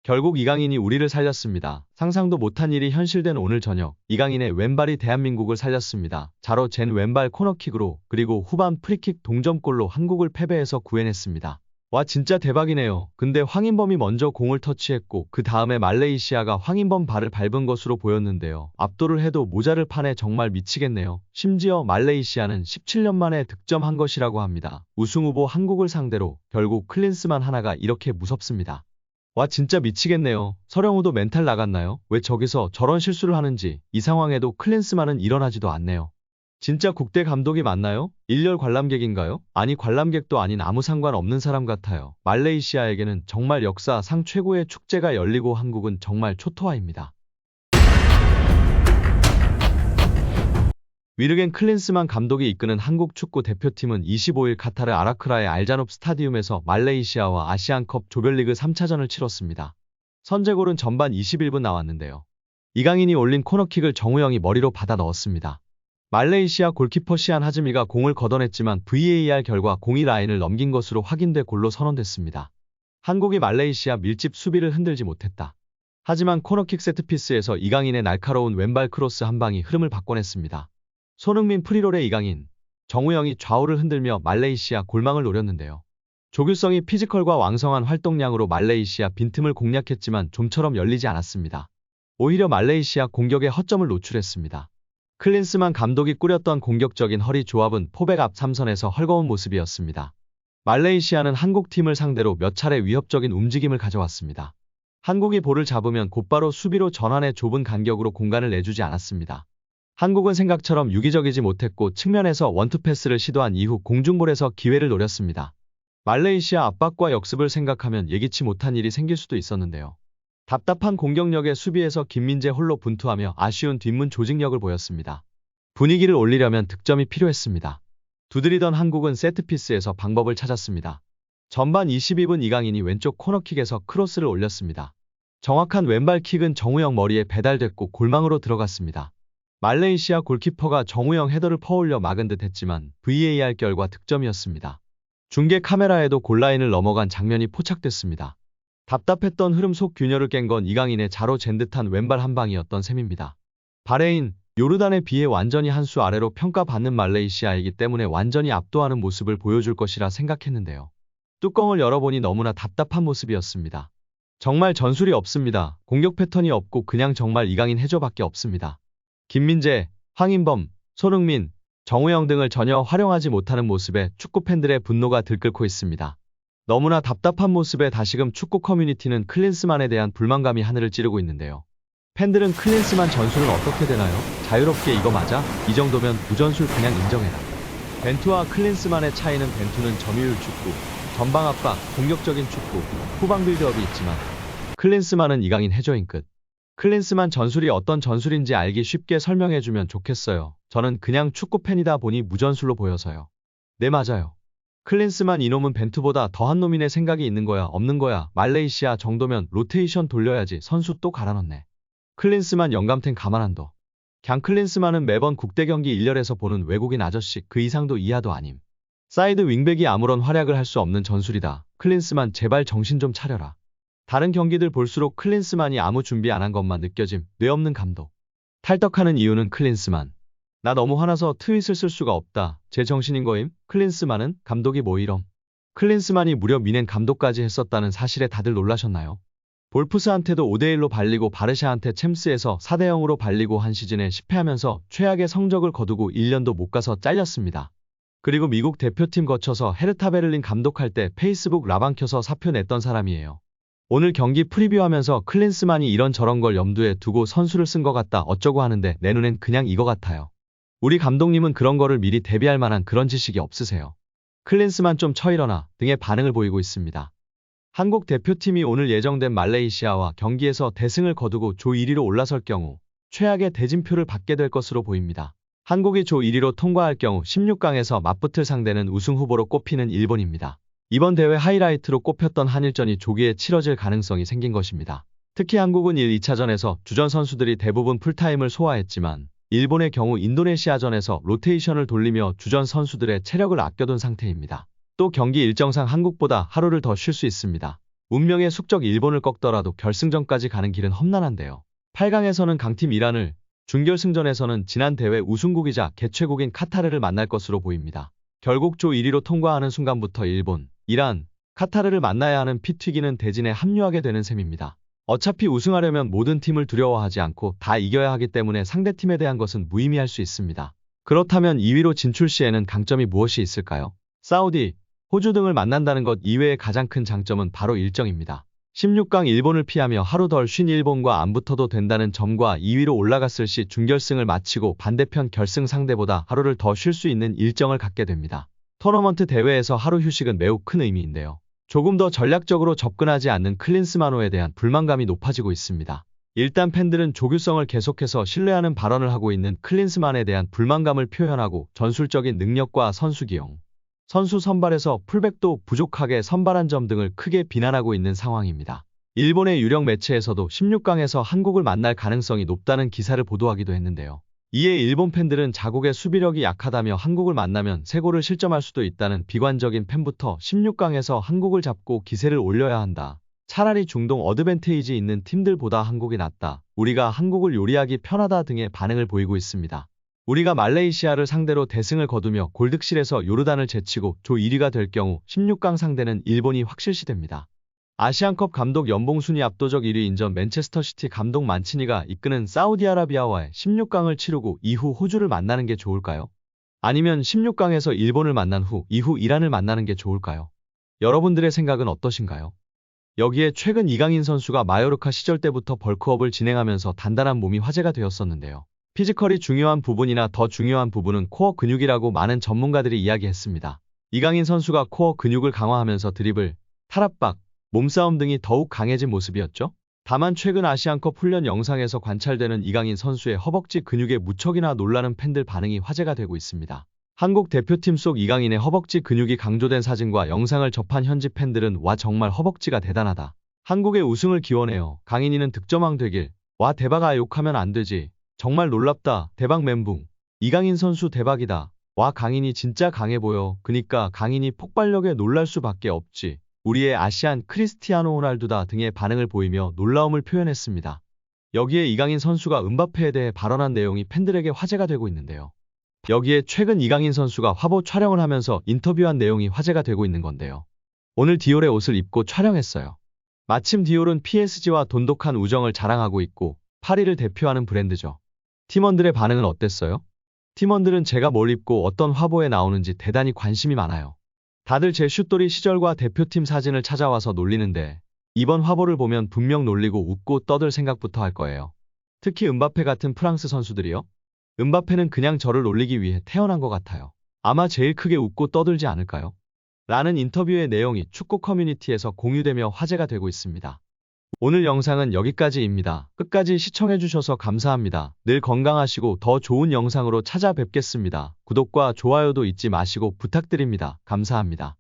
결국 이강인이 우리를 살렸습니다. 상상도 못한 일이 현실된 오늘 저녁, 이강인의 왼발이 대한민국을 살렸습니다. 자로 잰 왼발 코너킥으로, 그리고 후반 프리킥 동점골로 한국을 패배해서 구해냈습니다. 와, 진짜 대박이네요. 근데 황인범이 먼저 공을 터치했고 그 다음에 말레이시아가 황인범 발을 밟은 것으로 보였는데요. 압도를 해도 모자를 파네. 정말 미치겠네요. 심지어 말레이시아는 17년 만에 득점한 것이라고 합니다. 우승후보 한국을 상대로 결국 클린스만 하나가 이렇게 무섭습니다. 와, 진짜 미치겠네요. 서령우도 멘탈 나갔나요? 왜 저기서 저런 실수를 하는지. 이 상황에도 클린스만은 일어나지도 않네요. 진짜 국대 감독이 맞나요? 일렬 관람객인가요? 아니, 관람객도 아닌 아무 상관없는 사람 같아요. 말레이시아에게는 정말 역사상 최고의 축제가 열리고 한국은 정말 초토화입니다. 위르겐 클린스만 감독이 이끄는 한국 축구 대표팀은 25일 카타르 아라크라의 알자눕 스타디움에서 말레이시아와 아시안컵 조별리그 3차전을 치렀습니다. 선제골은 전반 21분 나왔는데요. 이강인이 올린 코너킥을 정우영이 머리로 받아 넣었습니다. 말레이시아 골키퍼 시안 하즈미가 공을 걷어냈지만 VAR 결과 공이 라인을 넘긴 것으로 확인돼 골로 선언됐습니다. 한국이 말레이시아 밀집 수비를 흔들지 못했다. 하지만 코너킥 세트피스에서 이강인의 날카로운 왼발 크로스 한 방이 흐름을 바꿔냈습니다. 손흥민 프리롤의 이강인, 정우영이 좌우를 흔들며 말레이시아 골망을 노렸는데요. 조규성이 피지컬과 왕성한 활동량으로 말레이시아 빈틈을 공략했지만 좀처럼 열리지 않았습니다. 오히려 말레이시아 공격에 허점을 노출했습니다. 클린스만 감독이 꾸렸던 공격적인 허리 조합은 포백 앞 3선에서 헐거운 모습이었습니다. 말레이시아는 한국팀을 상대로 몇 차례 위협적인 움직임을 가져왔습니다. 한국이 볼을 잡으면 곧바로 수비로 전환해 좁은 간격으로 공간을 내주지 않았습니다. 한국은 생각처럼 유기적이지 못했고 측면에서 원투 패스를 시도한 이후 공중볼에서 기회를 노렸습니다. 말레이시아 압박과 역습을 생각하면 예기치 못한 일이 생길 수도 있었는데요. 답답한 공격력의 수비에서 김민재 홀로 분투하며 아쉬운 뒷문 조직력을 보였습니다. 분위기를 올리려면 득점이 필요했습니다. 두드리던 한국은 세트피스에서 방법을 찾았습니다. 전반 22분 이강인이 왼쪽 코너킥에서 크로스를 올렸습니다. 정확한 왼발 킥은 정우영 머리에 배달됐고 골망으로 들어갔습니다. 말레이시아 골키퍼가 정우영 헤더를 퍼올려 막은 듯 했지만 VAR 결과 득점이었습니다. 중계 카메라에도 골라인을 넘어간 장면이 포착됐습니다. 답답했던 흐름 속 균열을 깬 건 이강인의 자로 잰 듯한 왼발 한 방이었던 셈입니다. 바레인, 요르단에 비해 완전히 한 수 아래로 평가받는 말레이시아이기 때문에 완전히 압도하는 모습을 보여줄 것이라 생각했는데요. 뚜껑을 열어보니 너무나 답답한 모습이었습니다. 정말 전술이 없습니다. 공격 패턴이 없고 그냥 정말 이강인 해줘밖에 없습니다. 김민재, 황인범, 손흥민, 정우영 등을 전혀 활용하지 못하는 모습에 축구 팬들의 분노가 들끓고 있습니다. 너무나 답답한 모습에 다시금 축구 커뮤니티는 클린스만에 대한 불만감이 하늘을 찌르고 있는데요. 팬들은 클린스만 전술은 어떻게 되나요? 자유롭게 이거 맞아? 이 정도면 무전술 그냥 인정해라. 벤투와 클린스만의 차이는 벤투는 점유율 축구, 전방 압박, 공격적인 축구, 후방 빌드업이 있지만 클린스만은 이강인 해저인 끝. 클린스만 전술이 어떤 전술인지 알기 쉽게 설명해주면 좋겠어요. 저는 그냥 축구 팬이다 보니 무전술로 보여서요. 네, 맞아요. 클린스만 이놈은 벤투보다 더한 놈이네. 생각이 있는 거야 없는 거야. 말레이시아 정도면 로테이션 돌려야지. 선수 또 갈아넣네. 클린스만 영감탱 가만 안 둬. 갱 클린스만은 매번 국대 경기 1열에서 보는 외국인 아저씨 그 이상도 이하도 아님. 사이드 윙백이 아무런 활약을 할 수 없는 전술이다. 클린스만 제발 정신 좀 차려라. 다른 경기들 볼수록 클린스만이 아무 준비 안 한 것만 느껴짐. 뇌 없는 감독. 탈덕하는 이유는 클린스만. 나 너무 화나서 트윗을 쓸 수가 없다. 제 정신인 거임? 클린스만은? 감독이 뭐 이럼? 클린스만이 무려 미넨 감독까지 했었다는 사실에 다들 놀라셨나요? 볼프스한테도 5대1로 발리고 바르샤한테 챔스에서 4대0으로 발리고 한 시즌에 10패하면서 최악의 성적을 거두고 1년도 못 가서 잘렸습니다. 그리고 미국 대표팀 거쳐서 헤르타 베를린 감독할 때 페이스북 라방 켜서 사표 냈던 사람이에요. 오늘 경기 프리뷰하면서 클린스만이 이런저런 걸 염두에 두고 선수를 쓴 것 같다 어쩌고 하는데 내 눈엔 그냥 이거 같아요. 우리 감독님은 그런 거를 미리 대비할 만한 그런 지식이 없으세요. 클린스만 좀 쳐일어나 등의 반응을 보이고 있습니다. 한국 대표팀이 오늘 예정된 말레이시아와 경기에서 대승을 거두고 조 1위로 올라설 경우 최악의 대진표를 받게 될 것으로 보입니다. 한국이 조 1위로 통과할 경우 16강에서 맞붙을 상대는 우승 후보로 꼽히는 일본입니다. 이번 대회 하이라이트로 꼽혔던 한일전이 조기에 치러질 가능성이 생긴 것입니다. 특히 한국은 1, 2차전에서 주전 선수들이 대부분 풀타임을 소화했지만 일본의 경우 인도네시아전에서 로테이션을 돌리며 주전 선수들의 체력을 아껴둔 상태입니다. 또 경기 일정상 한국보다 하루를 더 쉴 수 있습니다. 운명의 숙적 일본을 꺾더라도 결승전까지 가는 길은 험난한데요. 8강에서는 강팀 이란을, 준결승전에서는 지난 대회 우승국이자 개최국인 카타르를 만날 것으로 보입니다. 결국 조 1위로 통과하는 순간부터 일본, 이란, 카타르를 만나야 하는 피 튀기는 대진에 합류하게 되는 셈입니다. 어차피 우승하려면 모든 팀을 두려워하지 않고 다 이겨야 하기 때문에 상대팀에 대한 것은 무의미할 수 있습니다. 그렇다면 2위로 진출 시에는 강점이 무엇이 있을까요? 사우디, 호주 등을 만난다는 것 이외의 가장 큰 장점은 바로 일정입니다. 16강 일본을 피하며 하루 덜 쉰 일본과 안 붙어도 된다는 점과 2위로 올라갔을 시 준결승을 마치고 반대편 결승 상대보다 하루를 더 쉴 수 있는 일정을 갖게 됩니다. 토너먼트 대회에서 하루 휴식은 매우 큰 의미인데요. 조금 더 전략적으로 접근하지 않는 클린스만호에 대한 불만감이 높아지고 있습니다. 일단 팬들은 조규성을 계속해서 신뢰하는 발언을 하고 있는 클린스만에 대한 불만감을 표현하고 전술적인 능력과 선수 기용, 선수 선발에서 풀백도 부족하게 선발한 점 등을 크게 비난하고 있는 상황입니다. 일본의 유력 매체에서도 16강에서 한국을 만날 가능성이 높다는 기사를 보도하기도 했는데요. 이에 일본 팬들은 자국의 수비력이 약하다며 한국을 만나면 3골을 실점할 수도 있다는 비관적인 팬부터 16강에서 한국을 잡고 기세를 올려야 한다. 차라리 중동 어드밴테이지 있는 팀들보다 한국이 낫다. 우리가 한국을 요리하기 편하다 등의 반응을 보이고 있습니다. 우리가 말레이시아를 상대로 대승을 거두며 골득실에서 요르단을 제치고 조 1위가 될 경우 16강 상대는 일본이 확실시됩니다. 아시안컵 감독 연봉 순위 압도적 1위인 전 맨체스터시티 감독 만치니가 이끄는 사우디아라비아와의 16강을 치르고 이후 호주를 만나는 게 좋을까요? 아니면 16강에서 일본을 만난 후 이후 이란을 만나는 게 좋을까요? 여러분들의 생각은 어떠신가요? 여기에 최근 이강인 선수가 마요르카 시절 때부터 벌크업을 진행하면서 단단한 몸이 화제가 되었었는데요. 피지컬이 중요한 부분이나 더 중요한 부분은 코어 근육이라고 많은 전문가들이 이야기했습니다. 이강인 선수가 코어 근육을 강화하면서 드리블, 탈압박, 몸싸움 등이 더욱 강해진 모습이었죠. 다만 최근 아시안컵 훈련 영상에서 관찰되는 이강인 선수의 허벅지 근육에 무척이나 놀라는 팬들 반응이 화제가 되고 있습니다. 한국 대표팀 속 이강인의 허벅지 근육이 강조된 사진과 영상을 접한 현지 팬들은 와 정말 허벅지가 대단하다. 한국의 우승을 기원해요. 강인이는 득점왕 되길. 와 대박 욕하면 안 되지. 정말 놀랍다. 대박 멘붕. 이강인 선수 대박이다. 와 강인이 진짜 강해 보여. 그니까 강인이 폭발력에 놀랄 수밖에 없지. 우리의 아시안 크리스티아노 호날두다 등의 반응을 보이며 놀라움을 표현했습니다. 여기에 이강인 선수가 음바페에 대해 발언한 내용이 팬들에게 화제가 되고 있는데요. 여기에 최근 이강인 선수가 화보 촬영을 하면서 인터뷰한 내용이 화제가 되고 있는 건데요. 오늘 디올의 옷을 입고 촬영했어요. 마침 디올은 PSG와 돈독한 우정을 자랑하고 있고 파리를 대표하는 브랜드죠. 팀원들의 반응은 어땠어요? 팀원들은 제가 뭘 입고 어떤 화보에 나오는지 대단히 관심이 많아요. 다들 제 슛돌이 시절과 대표팀 사진을 찾아와서 놀리는데 이번 화보를 보면 분명 놀리고 웃고 떠들 생각부터 할 거예요. 특히 음바페 같은 프랑스 선수들이요. 음바페는 그냥 저를 놀리기 위해 태어난 것 같아요. 아마 제일 크게 웃고 떠들지 않을까요? 라는 인터뷰의 내용이 축구 커뮤니티에서 공유되며 화제가 되고 있습니다. 오늘 영상은 여기까지입니다. 끝까지 시청해주셔서 감사합니다. 늘 건강하시고 더 좋은 영상으로 찾아뵙겠습니다. 구독과 좋아요도 잊지 마시고 부탁드립니다. 감사합니다.